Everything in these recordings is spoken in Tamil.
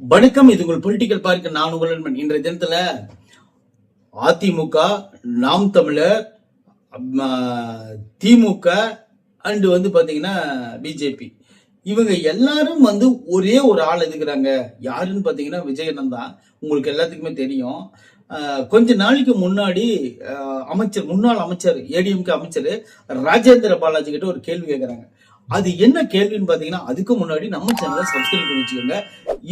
வணக்கம். இது உங்கள் பொலிட்டிக்கல் பார்க்க நான் உங்கள் நண்பன். இன்றைய தினத்துல அதிமுக, நாம் தமிழர், திமுக அண்ட் பாத்தீங்கன்னா பிஜேபி இவங்க எல்லாரும் ஒரே ஒரு ஆள் எதுக்குறாங்க. யாருன்னு பாத்தீங்கன்னா விஜயனன் தான். உங்களுக்கு எல்லாத்துக்குமே தெரியும். கொஞ்ச நாளைக்கு முன்னாடி முன்னாள் அமைச்சர் ஏடிஎம்கே அமைச்சர் ராஜேந்திர பாலாஜி கிட்ட ஒரு கேள்வி கேட்கிறாங்க. அது என்ன கேள்வின்னு பாத்தீங்கன்னா, அதுக்கு முன்னாடி நம்ம சேனலை சப்ஸ்கிரைப் பண்ணி வச்சுக்கோங்க.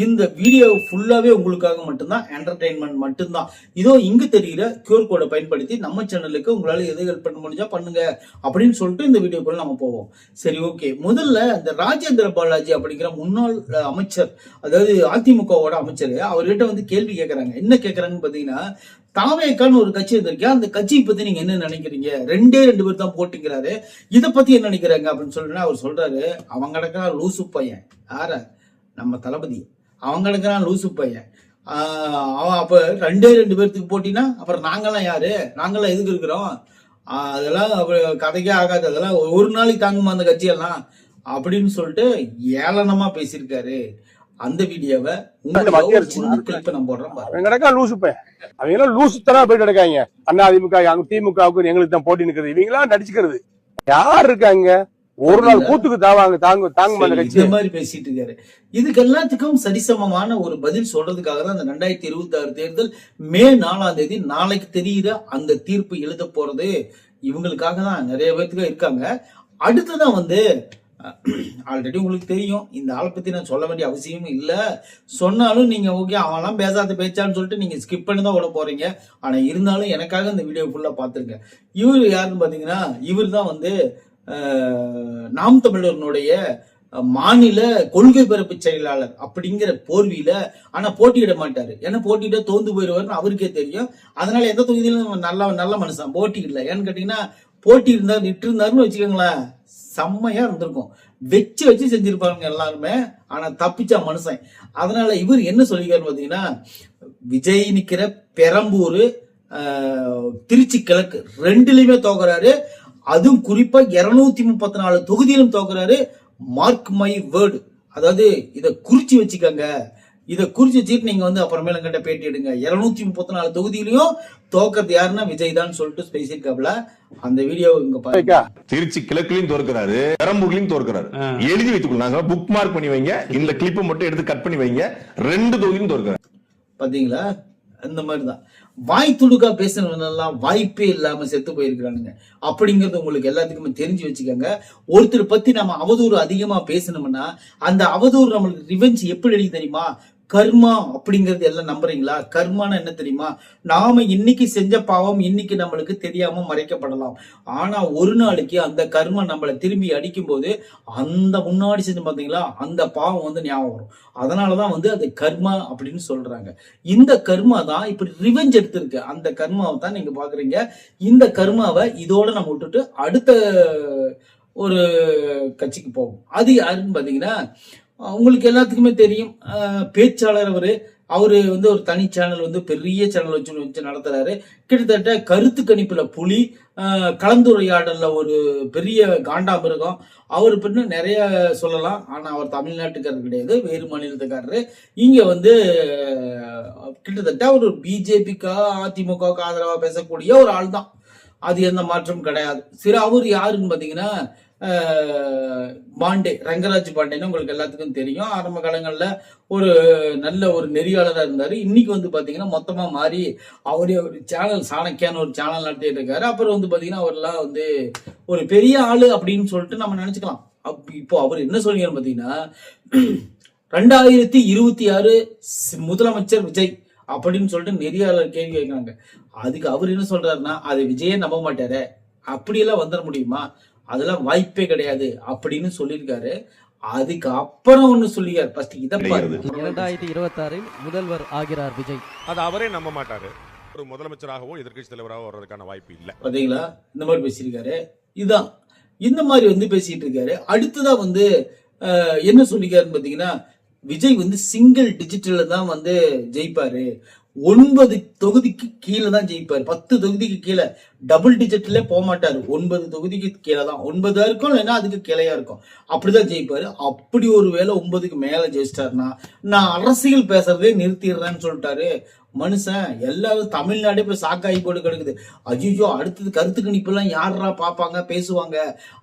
இந்த வீடியோ ஃபுல்லாவே உங்களுக்காக மட்டும்தான், என்டர்டைன்மெண்ட் மட்டும்தான். இதோ இங்க தெரிகிற கியூஆர் கோடை பயன்படுத்தி நம்ம சேனலுக்கு உங்களால எது ஹெல்ப் பண்ண முடிஞ்சா பண்ணுங்க அப்படின்னு சொல்லிட்டு இந்த வீடியோக்குள்ள நம்ம போவோம். சரி, ஓகே. முதல்ல இந்த ராஜேந்திர பாலாஜி அப்படிங்கிற முன்னாள் அமைச்சர், அதாவது அதிமுகவோட அமைச்சர், அவர்கிட்ட கேள்வி கேட்கறாங்க. என்ன கேட்கறாங்கன்னு பாத்தீங்கன்னா, தாவேக்கான்னு ஒரு கட்சி இருந்திருக்கேன், அந்த கட்சியை பத்தி நீங்க என்ன நினைக்கிறீங்க? ரெண்டு பேர் தான் போட்டிங்கிறாரு, இதை பத்தி என்ன நினைக்கிறாங்க அப்படின்னு சொல்லிட்டு அவர் சொல்றாரு, அவங்க கிடக்கிறான் லூசு பையன். யார? நம்ம தளபதி. அவங்க கிடக்கிறான் லூசு பையன். அவன் அப்ப ரெண்டு பேர்த்துக்கு போட்டினா அப்புறம் நாங்கெல்லாம் யாரு? நாங்கெல்லாம் எதுக்கு இருக்கிறோம்? அதெல்லாம் கதைக்கே ஆகாது. அதெல்லாம் ஒரு நாளைக்கு தாங்குமா அந்த கட்சியெல்லாம் அப்படின்னு சொல்லிட்டு ஏளனமா பேசியிருக்காரு. அந்த வீடியோவை நான் போடுறேன். அவங்க லூசுத்தனா போயிட்டு இருக்காங்க. அண்ணா அதிமுக திமுகவுக்கு எங்களுக்கு தான் போட்டி நிக்கிறது. இவங்களா நடிச்சுக்கிறது. யார் இருக்காங்க? ஒரு நாள் கூத்துக்கு தாங்க இந்த மாதிரி பேசிட்டு இருக்காரு. இதுக்கு எல்லாத்துக்கும் சரிசமமான ஒரு பதில் சொல்றதுக்காக தான் அந்த 2026 தேர்தல் மே 4 நாளைக்கு தெரியுற அந்த தீர்ப்பு எழுத போறது இவங்களுக்காக தான். நிறைய பேருக்கு இருக்காங்க. அடுத்ததான் ஆல்ரெடி உங்களுக்கு தெரியும், இந்த ஆளை பத்தி நான் சொல்ல வேண்டிய அவசியமும் இல்ல. சொன்னாலும் நீங்க ஓகே அவன்லாம் பேசாத பேச்சான்னு சொல்லிட்டு நீங்க ஸ்கிப் பண்ணி தான் விட போறீங்க. ஆனா இருந்தாலும் எனக்காக இந்த வீடியோ ஃபுல்லா பாத்துருங்க. இவர் யாருன்னு பாத்தீங்கன்னா, இவர் தான் நாம் தமிழர்களுடைய மாநில கொள்கை பரப்பு செயலாளர் அப்படிங்கிற போர்வியில. ஆனா போட்டியிட மாட்டாரு. ஏன்னா போட்டியிட தோந்து போயிடுவாருன்னு அவருக்கே தெரியும். அதனால எந்த தொகுதியிலும் நல்ல மனுஷன் போட்டி இல்லை. ஏன்னு கேட்டீங்கன்னா, போட்டி நிட்டு இருந்தாருன்னு வச்சுக்கோங்களேன், செம்மையா இருந்திருக்கும். வச்சு செஞ்சிருப்பாங்க எல்லாருமே. ஆனா தப்பிச்சா மனுஷன். அதனால இவர் என்ன சொல்லிக்காரு பாத்தீங்கன்னா, விஜய் நிக்கிற பெரம்பூர், திருச்சி கிழக்கு ரெண்டுலயுமே தோக்குறாரு. அதுவும் குறிப்பா 234 தொகுதியிலும் தோக்குறாரு. Mark my word. அதாவது இத குறிச்சு வச்சுக்கோங்க. இதை குறிச்சு வச்சுட்டு நீங்க அப்புறமேல கிட்ட பேட்டி எடுங்க. 234 தொகுதியிலையும் தோக்கிறது யாருன்னா விஜய் தான் சொல்லிட்டு பேசியிருக்காப்ல. அந்த வீடியோ இங்க பாருங்க. திருச்சி கிழக்குலயும் தோற்கிறாரு, பெரம்பூர்லயும் தோற்கிறாரு. எழுதி வைத்துக்கொள்ளாங்க, புக் மார்க் பண்ணி வைங்க. இந்த கிளிப்பை மட்டும் எடுத்து கட் பண்ணி வைங்க. 2 தொகுதியிலும் தோற்கிறாரு. பாத்தீங்களா? அந்த மாதிரிதான் வாய் துடுக்கா பேசுறவனெல்லாம் வாய்ப்பே இல்லாம செத்து போயிருக்கிறானுங்க அப்படிங்கறது உங்களுக்கு எல்லாத்துக்குமே தெரிஞ்சு வச்சுக்கோங்க. ஒருத்தர் பத்தி நம்ம அவதூறு அதிகமா பேசணும்னா அந்த அவதூறு நம்மளுக்கு ரிவெஞ்ச் எப்படி அடிக்கும் தெரியுமா? கர்மா அப்படிங்கறது எல்லாம் நம்புறீங்களா? கர்மானா என்ன தெரியுமா? நாம இன்னைக்கு செஞ்ச பாவம் இன்னைக்கு நம்மளுக்கு தெரியாம மறைக்கப்படலாம். ஆனா ஒரு நாளைக்கு அந்த கர்மா நம்மளை திரும்பி அடிக்கும் போது அந்த முன்னாடி செஞ்சு பாத்தீங்களா அந்த பாவம் ஞாபகம் வரும். அதனாலதான் அது கர்மா அப்படின்னு சொல்றாங்க. இந்த கர்மா தான் இப்படி ரிவெஞ்ச் எடுத்திருக்கு. அந்த கர்மாவை தான் நீங்க பாக்குறீங்க. இந்த கர்மாவை இதோட நம்ம விட்டுட்டு அடுத்த ஒரு கட்சிக்கு போகும். அது யாருன்னு பாத்தீங்கன்னா, உங்களுக்கு எல்லாத்துக்குமே தெரியும், பேச்சாளர். அவரு ஒரு தனி சேனல் பெரிய சேனல் வச்சு நடத்துறாரு. கிட்டத்தட்ட கருத்து கணிப்புல புலி, கலந்துரையாடல்ல ஒரு பெரிய காண்டாமிருகம். அவர் பின்ன நிறைய சொல்லலாம். ஆனா அவர் தமிழ்நாட்டுக்காரர் கிடையாது, வேறு மாநிலத்துக்காரரு. இங்க கிட்டத்தட்ட ஒரு பிஜேபிக்கா அதிமுகவுக்கு ஆதரவா பேசக்கூடிய ஒரு ஆள் தான். அது எந்த மாற்றம் கிடையாது. சரி, அவர் யாருன்னு பாத்தீங்கன்னா, பாண்டே, ரங்கராஜ் பாண்டேன்னு உங்களுக்கு எல்லாத்துக்கும் தெரியும். ஆரம்ப காலங்கள்ல ஒரு நல்ல ஒரு நெறியாளராக இருந்தாரு. இன்னைக்கு பாத்தீங்கன்னா மொத்தமா மாறி அவரே ஒரு சேனல், சாணக்கியான்னு ஒரு சேனல் நடத்திட்டு இருக்காரு. அப்புறம் பாத்தீங்கன்னா அவர்லாம் ஒரு பெரிய ஆளு அப்படின்னு சொல்லிட்டு நம்ம நினைச்சுக்கலாம். இப்போ அவர் என்ன சொல்லுங்க பாத்தீங்கன்னா, 2026 முதலமைச்சர் விஜய் அப்படின்னு சொல்லிட்டு நெறியாளர் கேள்வி கேட்கிறாங்க. அதுக்கு அவர் என்ன சொல்றாருன்னா, அது விஜயே நம்ப மாட்டாரு, அப்படியெல்லாம் வந்துட முடியுமா, அதெல்லாம் வாய்ப்பே கிடையாது அப்படின்னு சொல்லியிருக்காரு. அதுக்கு அப்புறம் ஒண்ணு சொல்லியாரு. ஃபர்ஸ்ட் இத பாருங்க. 2026 முதல்வர் ஆகிறார் விஜய். அது அவரே நம்ப மாட்டாரு. ஒரு முதலமைச்சராகவோ எதிர்க்கட்சி தலைவராகவோ வர்றதுக்கான வாய்ப்பு இல்ல. பாத்தீங்களா? இந்த மாதிரி பேசியிருக்காரு. இதான் இந்த மாதிரி பேசிட்டு இருக்காரு. அடுத்ததா என்ன சொல்லிக்காருன்னு பாத்தீங்கன்னா, விஜய் சிங்கிள் டிஜிட்டல்ல தான் ஜெயிப்பாரு, 9 தொகுதிக்கு கீழே தான் ஜெயிப்பாரு. 10 தொகுதிக்கு கீழே, டபுள் டிஜிட்ல போக மாட்டாரு. 9 தொகுதிக்கு கீழே தான். 9 இருக்கும், இல்லைன்னா அதுக்கு கீழையா இருக்கும். அப்படிதான் ஜெயிப்பாரு. அப்படி ஒரு வேளை 9க்கு மேல ஜெயிச்சிட்டாருன்னா நான் அரசியல் பேசுறதே நிறுத்திடுறேன்னு சொல்லிட்டாரு. மனுஷன் எல்லாரும் தமிழ்நாடே போய் சாக்காயி போட்டு கிடக்குது. அஜிஜோ அடுத்தது கருத்து கணிப்பெல்லாம் யாரா பாப்பாங்க பேசுவாங்க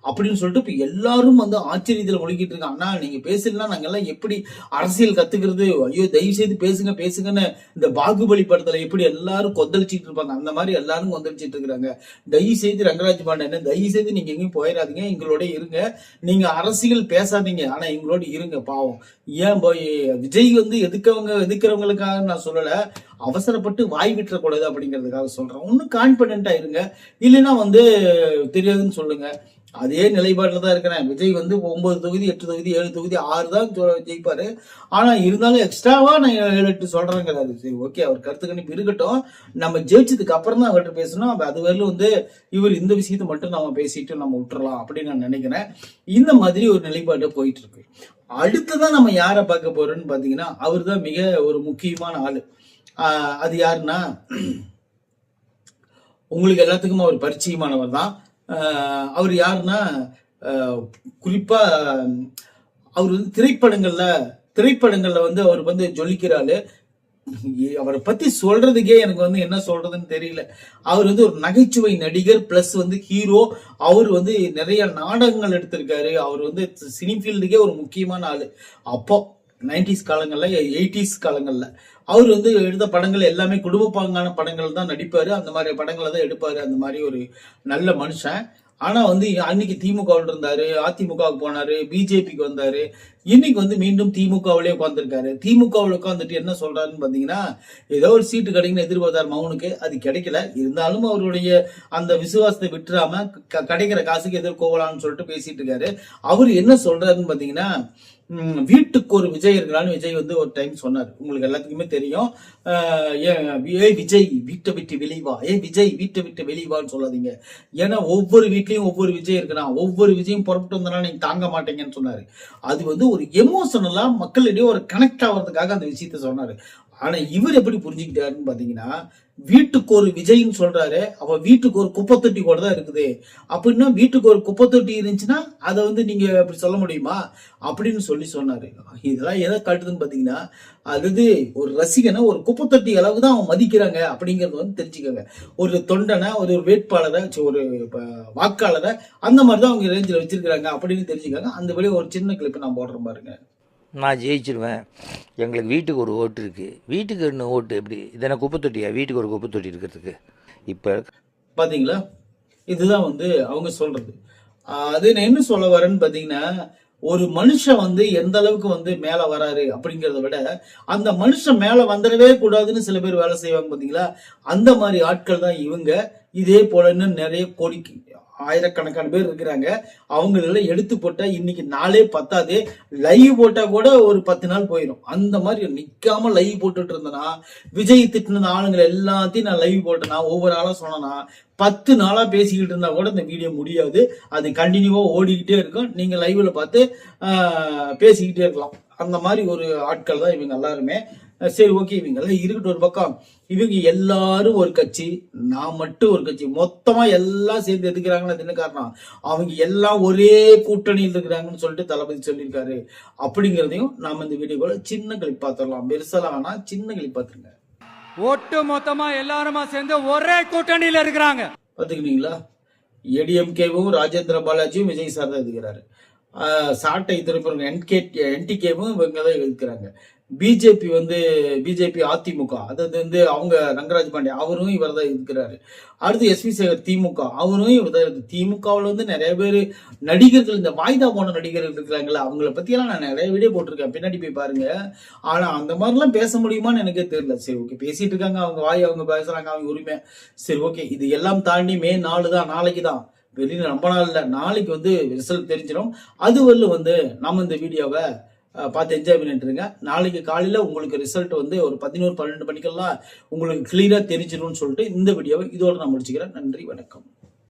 அப்படின்னு சொல்லிட்டு இப்ப எல்லாரும் வந்து ஆச்சரியத்துல முழுகிட்டு இருக்காங்க. அண்ணா நீங்க பேசலாம், நாங்க எல்லாம் எப்படி அரசியல் கத்துக்கிறது, ஐயோ தயவு செய்து பேசுங்க பேசுங்கன்னு இந்த பாகுபலி படத்துல எப்படி எல்லாரும் கொந்தளிச்சிட்டு இருப்பாங்க, அந்த மாதிரி எல்லாரும் கொந்தளிச்சிட்டு இருக்கிறாங்க. தயவு செய்து ரங்கராஜ் பாண்டியன், தயவு செய்து நீங்க எங்கேயும் போயிடாதீங்க, எங்களோட இருங்க. நீங்க அரசியல் பேசாதீங்க, ஆனா எங்களோட இருங்க. பாவம் ஏன் போய் விஜய் வந்து எதுக்கிறவங்களுக்காக நான் சொல்லல, அவசரப்பட்டு வாய் விட்டுறக்கூடாது அப்படிங்கிறதுக்காக சொல்றேன். ஒன்னும் கான்பிடென்டா இருங்க, இல்லைன்னா வந்து தெரியாதுன்னு சொல்லுங்க. அதே நிலைப்பாடுல தான் இருக்கிறேன். விஜய் வந்து 9 தொகுதி 8 தொகுதி 7 தொகுதி 6 தான் ஜெயிப்பாரு. ஆனா இருந்தாலும் எக்ஸ்ட்ராவா நான் 7 8 சொல்றேங்கிறாரு. சரி ஓகே, அவர் கருத்து கணிப்பு இருக்கட்டும். நம்ம ஜெயிச்சதுக்கு அப்புறம் தான் அவர்கிட்ட பேசணும். அது வரையிலும் வந்து இவர் இந்த விஷயத்தை மட்டும் நம்ம பேசிட்டு நம்ம விட்டுறலாம் அப்படின்னு நான் நினைக்கிறேன். இந்த மாதிரி ஒரு நிலைப்பாடு போயிட்டு இருக்கு. அடுத்ததான் நம்ம யாரை பார்க்க போறோம்னு பாத்தீங்கன்னா, அவர் தான் மிக ஒரு முக்கியமான ஆளு. அது யாருன்னா, உங்களுக்கு எல்லாத்துக்கும் அவர் பரிச்சயமானவர் தான். அவர் யாருன்னா, குறிப்பா அவர் வந்து திரைப்படங்கள்ல வந்து அவர் வந்து ஜொலிக்கிறாரு. அவரை பத்தி சொல்றதுக்கே எனக்கு வந்து என்ன சொல்றதுன்னு தெரியல. அவர் வந்து ஒரு நகைச்சுவை நடிகர் பிளஸ் வந்து ஹீரோ. அவர் வந்து நிறைய நாடகங்கள் எடுத்திருக்காரு. அவர் வந்து சினி ஃபீல்டுக்கே ஒரு முக்கியமான ஆளு. அப்போ 90s காலங்கள்ல 80s காலங்கள்ல அவர் வந்து எடுத்த படங்கள் எல்லாமே குடும்ப பாங்கான படங்கள் தான் நடிப்பாரு. அந்த மாதிரி படங்களை தான் எடுப்பாரு. அந்த மாதிரி ஒரு நல்ல மனுஷன். ஆனா வந்து அன்னைக்கு திமுகவில் இருந்தாரு, அதிமுகவுக்கு போனாரு, பிஜேபிக்கு வந்தாரு. இன்னைக்கு வந்து மீண்டும் திமுகவிலே உட்காந்துருக்காரு. திமுகவில் உட்காந்துட்டு என்ன சொல்றாருன்னு பாத்தீங்கன்னா, ஏதோ ஒரு சீட்டு கிடைக்குன்னு எதிர்பார்த்தார் மௌனுக்கு, அது கிடைக்கல. இருந்தாலும் அவருடைய அந்த விசுவாசத்தை விட்டுறாம கிடைக்கிற காசுக்கு எதிர்கோவலான்னு சொல்லிட்டு பேசிட்டு இருக்காரு. அவர் என்ன சொல்றாருன்னு பாத்தீங்கன்னா, வீட்டுக்கு ஒரு விஜய் இருக்கிறான்னு விஜய் வந்து ஒரு டைம் சொன்னார். உங்களுக்கு எல்லாத்துக்குமே தெரியும். ஏ விஜய் வீட்டை விட்டு வெளிவா, விஜய் வீட்டை விட்டு வெளிவான்னு சொல்லாதீங்க. ஏன்னா ஒவ்வொரு வீட்லயும் ஒவ்வொரு விஜய் இருக்கிறான். ஒவ்வொரு விஜயும் புறப்பட்டு வந்தனா நீங்க தாங்க மாட்டீங்கன்னு சொன்னாரு. அது வந்து ஒரு எமோஷனலா மக்களிடையே ஒரு கனெக்ட் ஆகிறதுக்காக அந்த விஷயத்த சொன்னாரு. ஆனா இவர் எப்படி புரிஞ்சுக்கிட்டாருன்னு பாத்தீங்கன்னா, வீட்டுக்கு ஒரு விஜய்ன்னு சொல்றாரு, அப்ப வீட்டுக்கு ஒரு குப்பை தொட்டி கூட தான் இருக்குது. அப்படின்னா வீட்டுக்கு ஒரு குப்பை தொட்டி இருந்துச்சுன்னா அதை வந்து நீங்க அப்படி சொல்ல முடியுமா அப்படின்னு சொன்னாரு. இதெல்லாம் எதை காட்டுதுன்னு பாத்தீங்கன்னா, அதாவது ஒரு ரசிகனை ஒரு குப்பை தொட்டி அளவுக்கு தான் அவன் மதிக்கிறாங்க அப்படிங்கறது வந்து தெரிஞ்சுக்கோங்க. ஒரு தொண்டனை, ஒரு வேட்பாளரை, ஒரு வாக்காளரை அந்த மாதிரிதான் அவங்க ரேஞ்சில் வச்சிருக்கிறாங்க அப்படின்னு தெரிஞ்சுக்கோங்க. அந்த வழி ஒரு சின்ன கிளிப் நான் போடுறேன் பாருங்க. நான் ஜெயிச்சிருவேன், எங்களுக்கு வீட்டுக்கு ஒரு ஓட்டு இருக்குது. வீட்டுக்கு என்ன ஓட்டு எப்படி, இதெல்லாம் குப்பை தொட்டியா, வீட்டுக்கு ஒரு குப்பை தொட்டி இருக்கிறதுக்கு? இப்போ பாத்தீங்களா, இதுதான் வந்து அவங்க சொல்றது. அது நான் என்ன சொல்ல வரேன்னு பாத்தீங்கன்னா, ஒரு மனுஷன் வந்து எந்த அளவுக்கு வந்து மேல வராரு அப்படிங்கறத விட, அந்த மனுஷன் மேல வந்துடவே கூடாதுன்னு சில பேர் வேலை செய்வாங்க பாத்தீங்களா, அந்த மாதிரி ஆட்கள் தான் இவங்க. இதே போல இன்னும் நிறைய கோடிக்கு ஆயிரக்கணக்கான பேர் இருக்கிறாங்க. அவங்கள எடுத்து போட்டா இன்னைக்கு நாளே பத்தாது. லைவ் போட்டா கூட ஒரு 10 நாள் போயிடும். அந்த மாதிரி நிக்காம லைவ் போட்டுட்டு இருந்தனா, விஜய் திட்டின ஆளுங்களை எல்லாத்தையும் நான் லைவ் போட்டேன்னா, ஒவ்வொரு ஆளா சொன்னா 10 நாளா பேசிக்கிட்டு இருந்தா கூட இந்த வீடியோ முடியாது. அது கண்டினியூவா ஓடிக்கிட்டே இருக்கும். நீங்க லைவ்ல பார்த்து பேசிக்கிட்டே இருக்கலாம். அந்த மாதிரி ஒரு ஆட்கள் தான் இவங்க எல்லாருமே. சரி ஓகே, இவங்க எல்லாம் இருக்கட்டும் ஒரு பக்கம். இவங்க எல்லாரும் ஒரு கட்சி, நான் மட்டும் ஒரு கட்சி, மொத்தமா எல்லாம் சேர்ந்து எதுக்குறாங்கன்னு என்ன காரணம், அவங்க எல்லாம் ஒரே கூட்டணியில் இருக்கிறாங்கன்னு சொல்லிட்டு தளபதி சொல்லியிருக்காரு. அப்படிங்கிறதையும் நாம இந்த வீடியோல சின்ன கிளிப் பார்த்துடலாம். பெருசெல்லாம் வேணா, சின்ன கிளிப் பார்த்துருங்க. ஒட்டு மொத்தமா எல்லாருமா சேர்ந்து ஒரே கூட்டணியில இருக்கிறாங்க. பாத்துக்கிட்டீங்களா, ஏடிஎம்கேவும் ராஜேந்திர பாலாஜியும் விஜய் சார் தான் இருக்கிறாரு. சாட்டை திருப்பி என்டிகேவும் இவங்க தான் இருக்கிறாங்க. பிஜேபி அதிமுக, அதாவது வந்து அவங்க ரங்கராஜ் பாண்டியன் அவரும் இவர் தான் இருக்கிறாரு. அடுத்து எஸ்வி சேகர் திமுக, அவரும் இவர். திமுகவில் வந்து நிறைய பேர் நடிகர்கள், இந்த வாய்தா போன நடிகர்கள் இருக்கிறாங்களா, அவங்கள பத்தியெல்லாம் நான் நிறைய வீடியோ போட்டிருக்கேன், பின்னாடி போய் பாருங்க. ஆனா அந்த மாதிரிலாம் பேச முடியுமான்னு எனக்கே தெரியல. சரி ஓகே, பேசிட்டு இருக்காங்க, அவங்க வாய் அவங்க பேசுறாங்க, அவங்க உரிமை. சரி ஓகே, இது எல்லாம் தாண்டி மே 4 தான், நாளைக்கு தான், வெளியில ரொம்ப நாள் இல்லை, நாளைக்கு வந்து ரிசல்ட் தெரிஞ்சிடும். அது வரல வந்து நம்ம இந்த வீடியோவை பார்த்து என்ஜாய் பண்ணிட்டு இருங்க. நாளைக்கு காலையில உங்களுக்கு ரிசல்ட் வந்து ஒரு 11-12 மணிக்கெல்லாம் உங்களுக்கு கிளியரா தெரிஞ்சிடும்னு சொல்லிட்டு இந்த வீடியோவை இதோட நான் முடிச்சுக்கிறேன். நன்றி, வணக்கம்.